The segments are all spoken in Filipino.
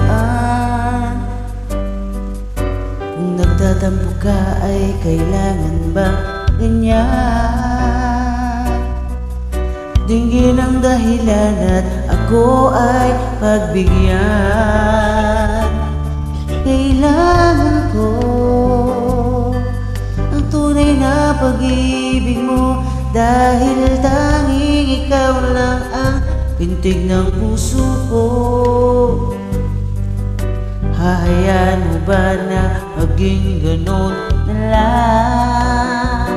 nakaraan. Kung nagtatampo ka ay kailangan ba ganyan? Dinggin ang dahilan at ako ay pagbigyan. Kailangan ko ang tunay na pag-ibig mo, dahil tanging ikaw lang ang pintig ng puso ko. Hahayaan mo ba na maging ganon na lang?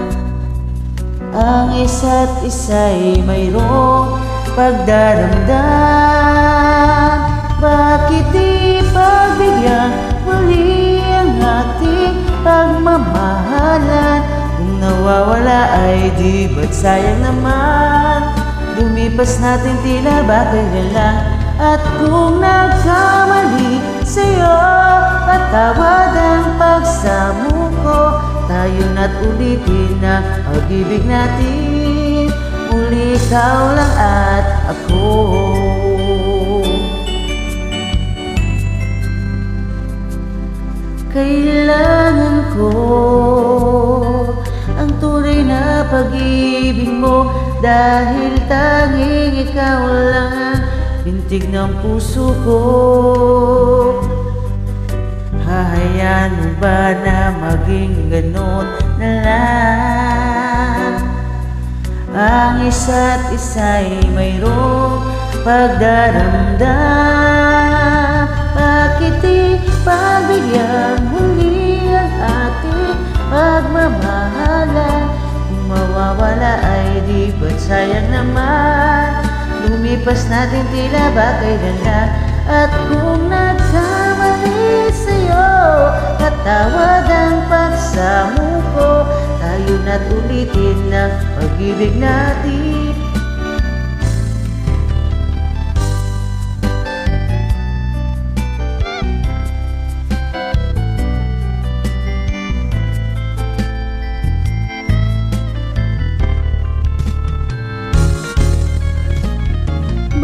Ang isa't isa'y mayroong pagdaramdam. Bakit di pagbigyan muli ang ating pagmamahalan? Kung nawawala ay di ba't sayang naman? Lumipas natin tila ba kailan lang? At kung nagkamali sa'yo, patawad ang pagsamo ko. Tayo na't ulitin ang pag-ibig natin, muli ikaw lang at ako. Kailangan ko ang tunay na pag-ibig mo, dahil tanging ikaw lang ang pintig ng puso ko. Hahayaan mo ba na maging ganon na lang? Ang isa't isa'y mayroong pagdaramdam. Bakit di pagbigyan muli ang ating pagmamahalan? Kung mawawala ay di ba't sayang naman? Lumipas natin tila ba kailan lang? At kung nagkamali sa'yo, patawad ang pagsamo ko. Tayo na't ulitin ang pag-ibig natin.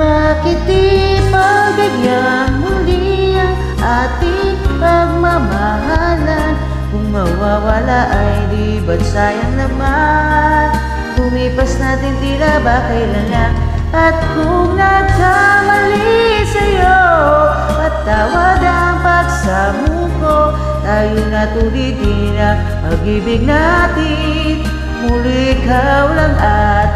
Bakit di pagbigyan muli ang ating pagmamahalan? Kung mawawala ay di ba't sayang naman? Lumipas natin tila ba kailan lang? At kung nagkamali sa'yo, patawad ang pagsamo ko. Tayo na't ulitin ang pag-ibig natin, muli ikaw lang at